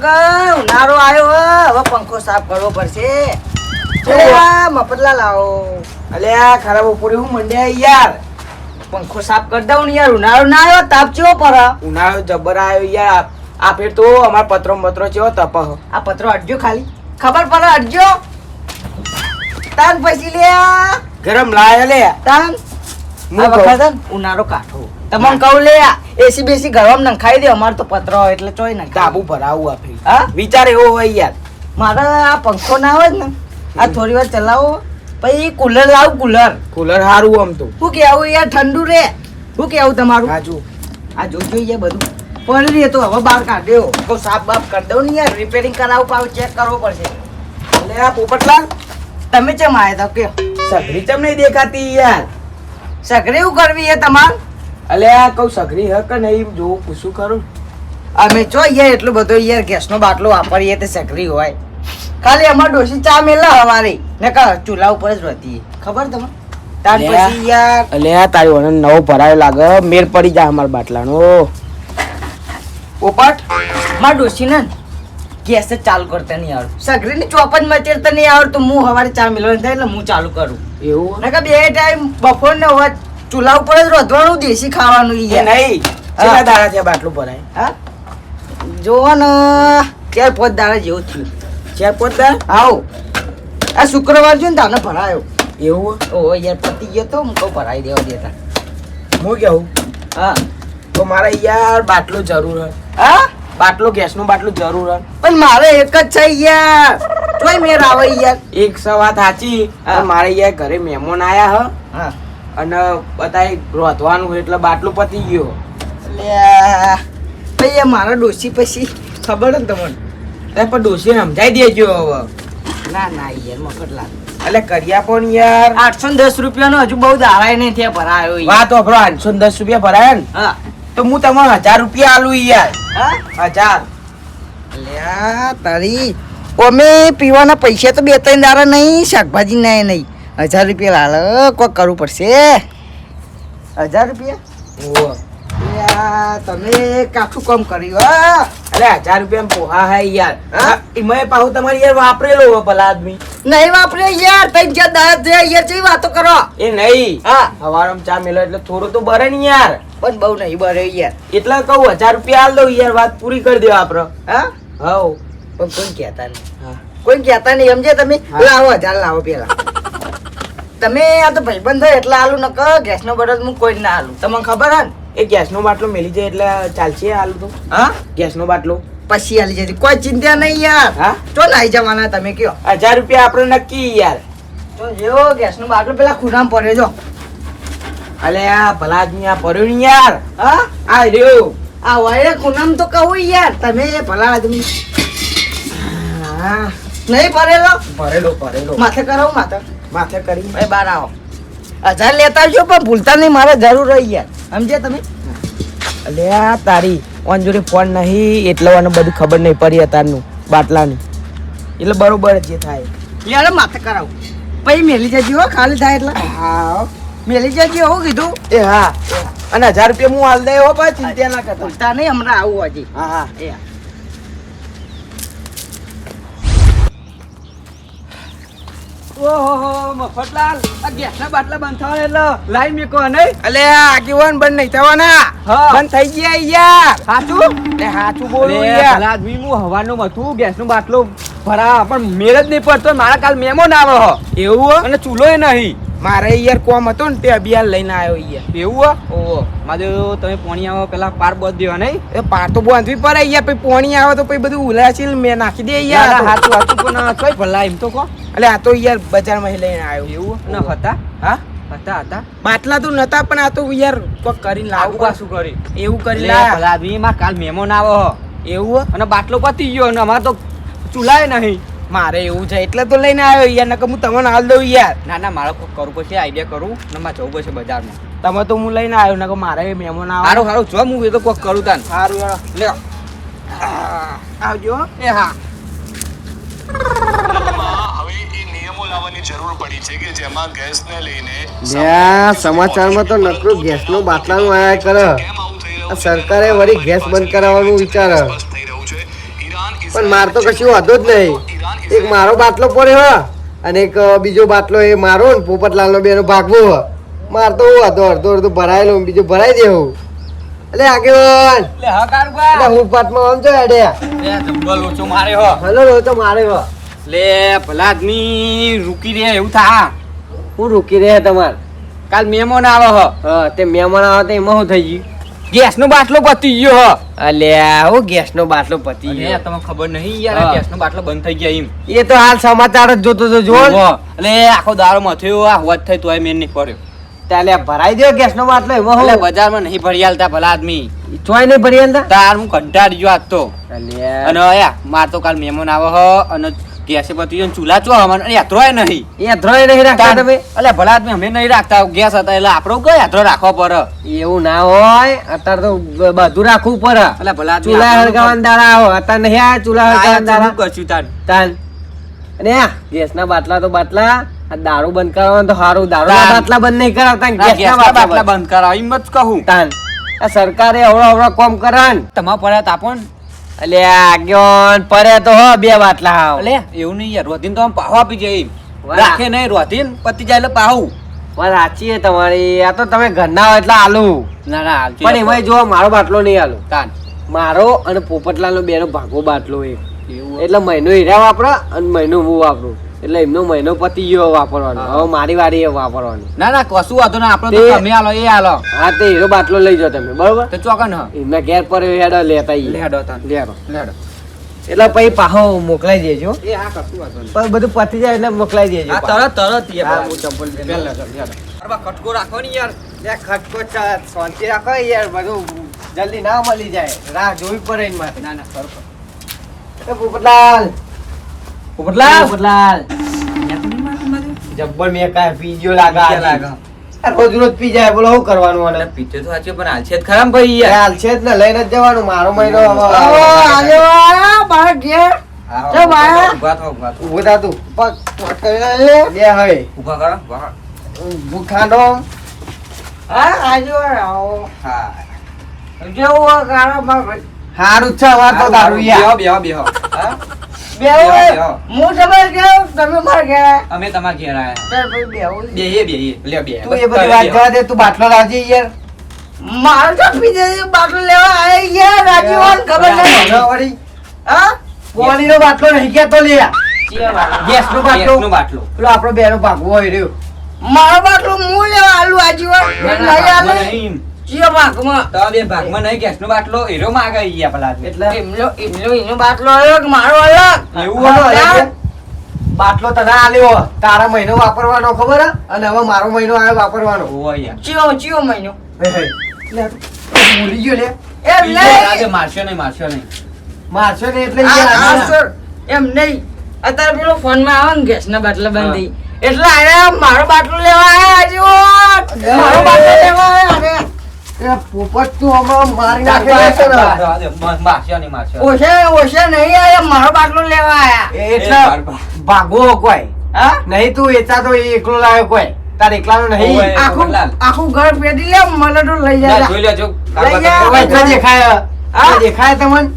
ઉનાળો આવ્યો હવે પંખો સાફ કરવો પડશે. મફતલા લાવો. અલ્યા ખરાબ ઉપરી હું મંડ્યા યાર. પંખો સાફ કરી દઉં ને યાર. ઉનાળો ના આવ્યો તાપ ચેવો પડે. ઉનાળો જબર આવ્યો યાર. આ ફેર તો અમાર પત્રો ચેવો તપ. આ પત્રો અડજો ખાલી ખબર પડે અડજો. તાન પછી લે ગરમ લાય લે તાન. આ વખત ઉનાળો કાઠો તમને કહું લે એસી બેસી ઘરમાં નખાઈ દે. અમાર તો પત્રો હોય એટલે ચોય નાખી ધાબુ ભરાવું આ ફેર. હા વિચાર એવો હોય યાર. મારે આ પંખો ના હોય ને આ થોડી વાર ચલાવો પછી કુલર લાવું. કુલર હારું આમ તો. શું કેવું યાર ઠંડુ રે. શું કેવું તમારું? હાજુ આ જોઈ યાર બધું પડી રે તો હવે બહાર કાઢ્યો તો સાફ બાફ કરી દઉં ને યાર. રિપેરિંગ કરાવવું પાવ ચેક કરવો પડશે. અલ્યા પોપટલાલ તમે ચમ આયા તા કે સગરી ચમ નહીં દેખાતી યાર. સગરી એવું કરવી છે તમારે? અલ્યા કઉ સગરી હે કે નહીં જોવું પૂછું ખરું. અમે ચો યાર એટલું બધું યાર ગેસનો બાટલો વાપરીએ તે સગરી હોય. ખાલી અમાર ડોસી ચા મેલા હવારી ને કા ચૂલા ઉપર જ રહેતી ખબર તમને. તાર પછી યાર અલ્યા તારી ઓને નવો ભરાયો લાગે. મેર પડી જાય અમાર બાટલાનો. પોપટ માર ડોસી ને ગેસ જ ચાલુ કરતા નહીં આવડતું. સગરીની ચોપ જ મચેરતા નહીં આવડતું. હું હવારે ચા મેળવાની થાય એટલે હું ચાલુ કરું. એવું ને કે બે ટાઈમ બપોર ને હવે ચૂલા ઉપર જ રોધવાનું દેશી ખાવાનું એ યાર. નહીં કેટલા દાડા છે બાટલું ભરાય? હા જોવો ને 4-5 દાડા જેવું થયું. ચાર પોતા આવો આ શુક્રવાર છે ને તાને ભરાયો. એવું ઓહો યાર પતી ગયો તો હું કહું ભરાઈ દેવા દેતા. હું કેવું હા તો મારે યાર બાટલો જરૂર હે. હા બાટલો ગેસનો બાટલો જરૂર હે. પણ મારે એક જ છે યાર. જોઈ મેર આવે યાર. એક વાત સાચી. હા. મારે યાર ઘરે મહેમાન આયા હ હા અને બધાય રોધવાનું એટલે બાટલો પતી ગયો. લે ભાઈ મારા ડોસી પછી ખબર ને તમને. પણ ડોશીને સમજાઈ દેજો હવે. ના ના યાર મફતલા એટલે કર્યા પણ યાર 810 રૂપિયાનો હજુ બહુ દાવાય નહીં ત્યાં ભરાયો યાર. વાત વાપરો 810 રૂપિયા ભરાયા ને હા તો હું તમને 1000 રૂપિયા આલું યાર. હા 1000 લ્યા તારી અમે પીવાના પૈસા તો 2-3 દાડા નહીં. શાકભાજી ના નહીં 1000 રૂપિયા લાલ કોક કરવું પડશે. 1000 રૂપિયા ઓહો. લ્યા તમે કાઠું કામ કર્યું. હા અરે 1000 રૂપિયા પોહા હે યાર. હા? એમાં પાછું તમારી યાર વાપરેલો હો ભલા આદમી. નહીં વાપરે યાર. તઈ જ્યાં દાદ છે યાર ચી વાતો કરો. એ નહીં હા હવારમાં ચા મેલો એટલે થોડું તો બરે ને યાર. પણ બહુ નહીં બરે યાર. એટલે કહું 1000 રૂપિયા આલ દઉં યાર. વાત પૂરી કરી દો આપડે. હા હવ પણ કોઈ કહેતા નહીં. હા. કોઈ કહેતા નહીં સમજે તમે. હા. લાવો 1000 લાવો પેલા. તમે આ તો ભાઈબંધ થાય એટલે આલુ ન ક ગેસનો બટન હું કોઈ ના આલું. તમને ખબર હે ને? એ ગેસનો બાટલો મેલી જાય એટલે ચાલશે આલુ તો. હા ગેસનો બાટલો પછી આલી જતી કોઈ ચિંતા નહીં યાર. હા ચો નાઈ જવાના તમે કયો. 1000 રૂપિયા આપણે નક્કી યાર. તો જેવો ગેસનો બાટલો પેલા ખૂણામાં પડ્યો જો. અલે આ ભલા આદમી આ પડ્યો ને યાર. હા આ રહ્યો. આ વાયરે ખૂણામાં તો કહું યાર. તમે ભલા આદમી હા નહીં ભરેલો. ભરેલો માથે કરાવું માથે. માથે કરી. ભાઈ બાર આવો. 1000 લેતા આવજો પણ ભૂલતા નહીં. મારે જરૂર રહી યાર સમજે તમે. અલે આ તારી ઓન જોડે ફોન નહીં એટલે મને બધું ખબર નહીં પડી અત્યારનું બાટલાની. એટલે બરોબર જે થાય. યાર માથે કરાવું પછી મેલી જજો હો. ખાલી થાય એટલે હા મેલી જજો. હું કીધું એ હા અને 1000 રૂપિયા હું હાલ દે હો ભાઈ. ચિંતા ના કરતા. ભૂલતા નહીં. હમણાં આવું હજી. હા હા એ ઓહો મફતલાલ આ ગેસના બાટલા બંધ થવાના એટલે લાઈન મેકો નહીં. અલે આ આગેવાન બંધ નહીં થવાના. હા. બંધ થઈ ગયા યાર. સાચું લે સાચું બોલું અરે યાર. ભલા આદમી હું હવાનું મથું ગેસનો બાટલો ભરા પણ મેળ જ નહીં પડતો. મારા કાલ મહેમાન આવે હો એવું હો? અને ચૂલોય નહીં. મારે યાર કોમ હતો ને તે અભિયાન લઈને આવ્યો યાર. એવું હો? ઓહો મારે તમે પોણી આવો પેલા પાર બોધ દેવા નહીં. એ પાર તો બાંધવી પડે યાર. પછી પોણી આવે તો પછી બધું ઉલાસીલ મેં નાખી દે યાર. સાચું સાચું પણ કઈ ભલા એમ તો કહો. એટલે આ તો યાર બજારમાં લઈને આવ્યો. એવું ન હતા હા હતા બાટલા તો નતા પણ આ તો યાર કોક કરીને આવું લાવું. પાછું કરી એવું કરી લે લાયા. ભલા આદમી માં કાલ મહેમાન આવે હો એવું હો? અને બાટલો પતી ગયો અને અમારે તો ચૂલાય નહીં. મારે એવું છે એટલે તો લઈને આવ્યો યાર. નકર હું તમને હાલ દઉં યાર. ના ના મારે કોક કરવું પડશે આઈડિયા કરું ને મારે જવું પડશે બજારમાં. તમે તો હું લઈને આવ્યો. નકર મારે મહેમાન આવે. સારું સારું જો હું એ તો કોક કરું તાન. સારું યાર. લ્યો આવજો. એ હા હવે એ નિયમો લાવવાની જરૂર પડી છે કે જેમાં ગેસને લઈને સમાચારમાં તો નકરું ગેસનું બાટલાનું આયા કરે. કેમ આવું થઈ રહ્યું આ સરકારે વળી ગેસ બંધ કરાવવાનું વિચારે. સ્પષ્ટ થઈ રહ્યું છે ઈરાન પણ માર તો કશું વાંધો જ નહીં. એક મારો બાટલો પડ્યો હ અને એક બીજો બાટલો એ મારો ને પોપટલાલનો બેનો ભાગવો હ. માર તો હું હતો અડધો અડધો ભરાયેલો બીજો ભરાઈ દેવું. એટલે આગેવાન લે હા કારુબા એટલે હું પાટમાં આમ છો હેડે લે જમલો લોચો મારે હો હલો રો તો મારે હ. લે ભલા આદમી રૂકી રે એવું થા હું રૂકી રહ્યા તમાર કાલ મહેમાન આવે હ હા તે મહેમાન આવે તો એમાં શું થઈ ગયું? ગેસ નો બાટલો પતી ગયો હ અલ્યા હું ગેસનો બાટલો પતી અરે ગયો. તમને ખબર નહીં યાર હા. ગેસ નો બાટલો બંધ થઈ ગયા એમ એ તો હાલ સમાચાર જ જોતો તો જો ઓહો. એટલે આખો દારો મથ્યો આ હોત થઈ તોય મેન નહીં પડ્યો તાલે ભરાઈ દો ગેસનો બાટલો એમાં એટલે હું બજારમાં નહીં ભરી આલતા ભલા આદમી ચોય નહીં ભરી આલતા? તાર હું કંટાળી ગયો આજ તો અલ્યા અને યા માર તો કાલ મહેમાન આવે હ અને ગેસે પતી ગયો ને ચૂલા ચો હમણાં અને યાત્રોય નહીં એ ધ્રોય નહીં રાખતા તમે? એટલે ભલા આદમી અમે નહીં રાખતા ગેસ હતા એટલે આપણો કયો યાત્રો રાખવો પડે એવું ના હોય અત્યારે તો બધું રાખવું પડે. એટલે ભલા આદમી ચૂલા આપણો હળગાવાના દાડા આવો અત્યારે નહીં આ ચૂલા આ હળગાવાના શું દાડા કરશું તાર તાન અને આ ગેસના બાટલા તો બાટલા આ દારૂ બંધ કરવાનું તો સારું દારૂના તાન. બાટલા બંધ નહીં કરાવતા આ ગેસના ગેસના બાટલા બાટલા બંધ કરાવો એમ જ કહું તાન આ સરકારે અવળો કોમ કરાન તમારા પડ્યા તાપો ને એટલે આગળ પડે તો હો બે બાટલા હાવ. એટલે એવું નહીં યાર રોધીને તો આમ પાહો આપી જાય વાહ. રાખે નહીં રોધીને પતી જાય એટલે પાહું વાત સાચી છે તમારી. આ તો તમે ઘરના હોય એટલે આલુ ના ના હાલ પણ એમાં જો મારો બાટલો નહીં આલુ તાન મારો અને પોપટલાલનો બેનો ભાગો બાટલો એક એવું એટલે મહિનો હીરા વાપરો અને મહિનો હું વાપરું એટલે એમનો મહિનો પતી ગયો વાપરવાનો. હવે મારી વારી એ વાપરવાની. ના ના કશું વાંધો ના આપણે તો તે- તમે આલો એ આલો હા તે હીરો બાટલો લઈ જાઓ તમે બરોબર. તો ચોકન હ એમના ઘેર પર હેડો લેતા ઈ. લેડો તાન લેડો. લેડો એટલે પછી પાહો મોકલાઈ દેજો. એ હા કશું વાંધો નહીં પણ બધું પતી જાય એટલે મોકલાઈ દેજો. આ તરત યાર હા, હું ચંપલ પહેરી લઉં. લેડો અરે ખટકો રાખો ને યાર લે ખટકો શાંતિ રાખો યાર બધું જલ્દી ના મળી જાય રાહ જોવી પડે એની માટે. ના ના સરખો એ પોપટલાલ પોપટલાલ પોપટલાલ જબ્બર મેં કાંઈ પી ગયો લાગે આજે. લાગે. આ રોજ રોજ પી જાય બોલો શું કરવાનું આને? પીતે તો સાચું પણ હાલ છે જ ખરા ને ભાઈ એ યાર હાલ છે જ ને લઈને જ જવાનું મારો મહિનો હવે મારા ઘેર આવો, તો ભાઈ. ઊભા થો ઊભા થો ઊભું થા તું પગ પગ કરી લે. બે હવે ઊભા કરો ઊભા કરો. ભૂખાનો હા આજુ આવો હા જેવું ગાળો ભાઈ હારું જ છે અમાર તો દારૂ યાર. બેહો બેહો હા બેહો બેહો. હું તમારે ઘેર તમે મારા ઘેર આયા. અમે તમારા ઘેર આયા ચાલ ભાઈ બેહો. બેહે લે બે તું એ બધી વાત જવા દે તું બાટલો લાવજે યાર. મારે તો બીજે બાટલો લેવા આયા યાર રાજીવાન ખબર નહીં ના વળી હા પોણીનો બાટલો નહીં કહેતો લે ગેસનો બાટલો ગેસનો બાટલો પેલો આપણો બેનો ભાગવો હોય રહ્યો. મારો બાટલો હું લેવા આલુ આજીવાન નહીં આલે નહીં ચિયો ભાગમાં તો બે ભાગમાં નહીં ગેસનો બાટલો હીરો માં આગળ ગયા પેલા એટલે એનો બાટલો અલગ મારો અલગ એવું કોનો હોય? અલગ છે? બાટલો તને આલ્યો તારા મહિનો વાપરવાનો ખબર હે? અને હવે મારો મહિનો આવ્યો વાપરવાનો. ઓય યાર ચિયો મહિનો હે, હે. લે, તું ભૂલી ગયો લે એમ ઈ નહીં આજે મારશો નહીં મારશો ને એટલે આ- યાર આ સર, એમ નહીં અત્યારે પેલો ફોન માં આવે ને ગેસ ના બાટલા બંધી એટલે આયા મારો બાટલો લેવા આયા આજીવાન મારો બાટલો લેવા આયા એ પોપટ તું હમણાં મારી નાખે છે ને. મારશો ઓછા નહીં આયા મારો બાટલો લેવા આયા એ એટલે ભાગવો કોઈ હા નહીં તું વેચા તો એ એકલો લાવ્યો કોઈ તાર એકલાનો નહીં. ઓય. આખું ભગવાન. આખું ઘર પેટી લે મને તો લઈ જાય જોઈ લેજો લઈ જા. ઓય, તો દેખાય હા? દેખાય તમને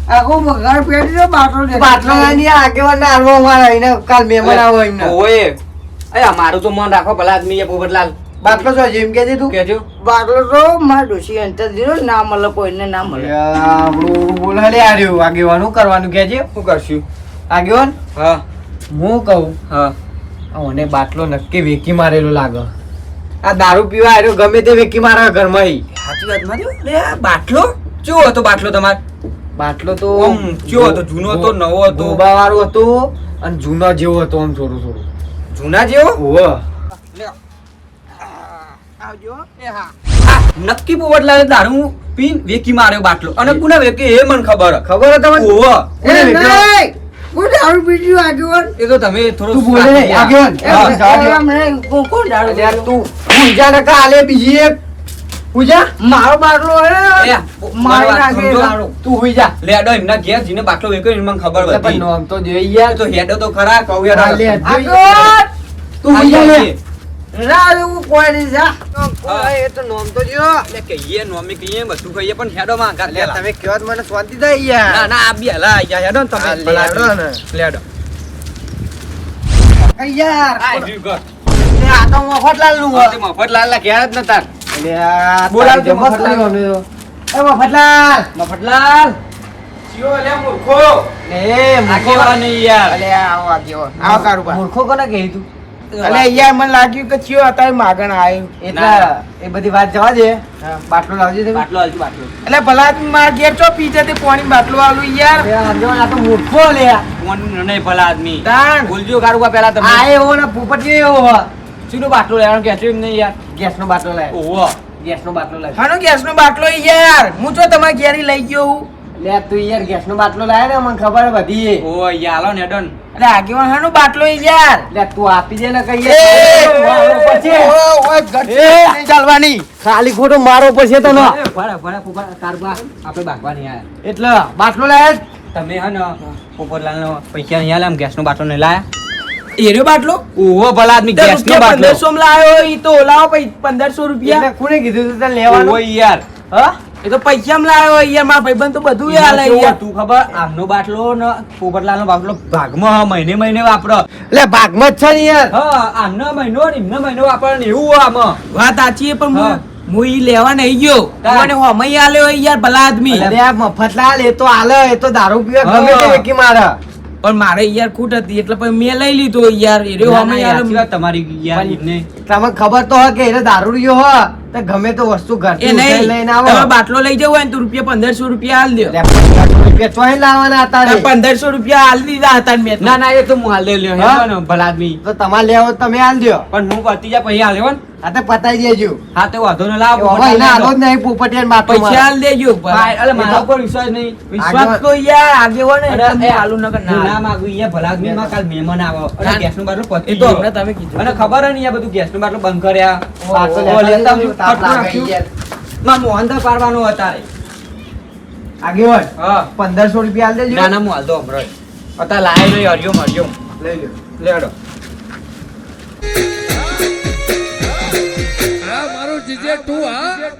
આખું ઘર પેટી લે બાટલો દેખાય. બાટલો લાવીને આગેવાન ના હાલવા મારા એને કાલ મહેમાન આવો એમને ઓય અયા મારું તો મન રાખો પેલા આદમી પોપટલાલ બાટલો જો જેમ કે તું કેજો બાટલો તો મારા ડોશી અંતર દીધો ના મળે કોઈને ના મળે આપણું બોલાડે આર્યું આગેવાન શું કરવાનું કે છે શું કરશું આગેવાન હા હું કહું હા મને બાટલો નક્કી વેકી મારેલો લાગે આ દારૂ પીવા આવ્યો ગમે તે વેકી મારે ઘરમાં ઈ. સાચી વાત માર્યો લે આ બાટલો કેવો હતો બાટલો તમાર બાટલો તો આમ કેવો હતો? જૂનો હતો, નવો હતો? ગોબાવાળો હતો અને જૂનો જેવો હતો આમ થોડું થોડું જૂના જેવો ઓહ આવજો નક્કી પોપટલાલે દારૂ પીન વેકી માર્યો બાટલો અને કોને વેકી એ મને ખબર ખબર હતી તમને ઓહો કોને વેક્યો? નહીં કોણ દારૂ પીધું આગેવાન એ તો તમે થોડો તું બોલે નહીં, આગેવાન. હા. એમ જવા દે. એમ નહીં, કોણ દારૂ અલ્યા પીધું? તું પૂજા નકા આલે બીજી એક પૂજા મારો બાટલો એ, મારી મારી વાત નાખે સમજો. દારૂ. તું હુઈ જા લેડો એમના ઘેર જીને બાટલો વેક્યો એને મને ખબર એટલે પણ હતી નોમ તો જોઈ યાર તો હેડો તો ખરા કહું યાર હા, લે. આગેવાન! તું હુઈ જા લે રા એવું કોઈ નહીં જા એ તો નોમ તો જો એટલે કહીએ નોમી કહીએ બધું કહીએ પણ હેડો માં કાઢ લે તમે કયો તો મને શાંતિ થાય યાર ના ના આ બી હલા આઈ જાય હેડો ને તમે હા, લેડો ને. લેડો યાર આ રહ્યું ઘર. લે, આ તો મફતલાલ નું આ તે મફતલાલ ના ઘેર જ નતા લે આ બોલાવજો તારી જમત મફતલાલ. નહીં અમે તો. એ મફતલાલ મફતલાલ ચિયો લે મૂર્ખો એ આ કેવા નહીં યાર અલે આવો આગેવાન. આવો કારુબા. મૂર્ખો કોને કહી તું અલે યાર મને લાગ્યું કે ચિયો અત્યારે માગણ આવ્યું એટલે એ બધી વાત જવા દે બાટલો લાવજે તમે બાટલો હાલજો બાટલો એટલે ભલા માર ઘેર ચો પી જતી પાણી બાટલો આલું યાર લે, આગેવાન, આ તો મૂર્ખો લે કોણ નહીં ભલા આદમી તાણ. બોલજો કારુબા પહેલા તમે આ એવો ને પોપટ એવો હ. સીધો બાટલો લેવાનો કે એમ નહીં યાર ગેસનો બાટલો લાય ઓહો ગેસનો બાટલો લાય હાનો ગેસનો બાટલો યાર હું તો તમારા ઘેરી લઈ ગયો હું લે તું યાર ગેસનો બાટલો લાય ને મને ખબર હે બધી ઓહો યાર હાલો ને હેડો ને એટલે આગેવાન હાનો બાટલો યાર લે તું આપી દે ને કહીએ ચાલવાની ખાલી ખોટો મારો પડશે તો ના એ ભલે ભલે પોપર કારુબા આપણે ભાગવાની આયા એટલે બાટલો લાય તમે હે ને પોપરલાલ નો પૈસા નહીં આલે આમ ગેસ નો બાટલો નહીં લાયા એનો બાટલો ઓહો ભલા આદમી ગેસ નો બાટલો 1500 માં લાયો ઈ તો લાવો પૈ 1500 રૂપિયા એટલે કોને કીધું તું તને લેવાનું ઓહો યાર હા એ તો પૈસા માં લાયો યાર મારા ભાઈબંધ તો બધું યાર એમાં કેવું યાર હતું ખબર આમનો બાટલો ને પોપરલાલ નો બાટલો ભાગમાં મહિને મહિને વાપરો એટલે ભાગમાં જ છે ને યાર હા આમનો મહિનો ને એમનો મહિનો વાપરો ને એવું આમાં વાત સાચી છે પણ હા. હું ઈ લેવા નહીં ગયો તાર. મને હોમઈ આલ્યો યાર ભલા આદમી અરે આ મફતલાલ એ તો હાલે એ તો દારૂ પીવે ગમે તે વેકી મારે પણ મારે યાર ખૂટ હતી એટલે પછી મેં લઈ લીધો યાર એ ના, ના, હોમઈ સાચી આલ્યો વાત તમારી યાર એમને તમને ખબર તો હોય કે એને દારૂ રહ્યો હોય તો ગમે તો વસ્તુ એ ઘરથી નહીં લઈને આવો તમે બાટલો લઈ જવો હોય ને તો રૂપિયા 1500 રૂપિયા આલ દો એટલે 1500 રૂપિયા ચોય લાવવાના હતા ને 1500 રૂપિયા આલ દીધા હતા ને મેં તો. ના ના એ તો હું હાલ દે લ્યો હા? હેડો ને ભલા આદમી તો તમારે લેવો તો તમે હાલ દો પણ હું પતી જા પછી હાલ્યો ને આ તો પતાઈ દેજો હા તો વાંધો ન લાવ હવે એને હાલો જ નહીં પોપટિયાને બાટલો પૈસા મારે. આલ દેજો ભાઈ, અલે મારા ઉપર વિશ્વાસ નહીં વિશ્વાસ તો યાર આગેવાન અરે, એટલે એ હું આલુ નકર ના હું ના આલું. માગું યાર ભલા આદમી માં કાલ મહેમાન આવો અને ના. ગેસનું બાટલું પતી એ તો ગયું. હમણાં તમે કીધું. મને ખબર હે ને યાર બધું ગેસનું બાટલું બંધ કર્યા બાટલો ઓહો, લેતા લેતા આવજો, તાપ ફટકું લાગે રાખ્યું. યાર. માં મોહન તો પાડવાનો અત્યારે આગેવાન હા 1500 રૂપિયા હાલ દેજો ના ના હું હાલ દો હમણાં અત્યારે લાય નહીં હરિયો લઈ લો લેડો આ મારું જીજે તું હા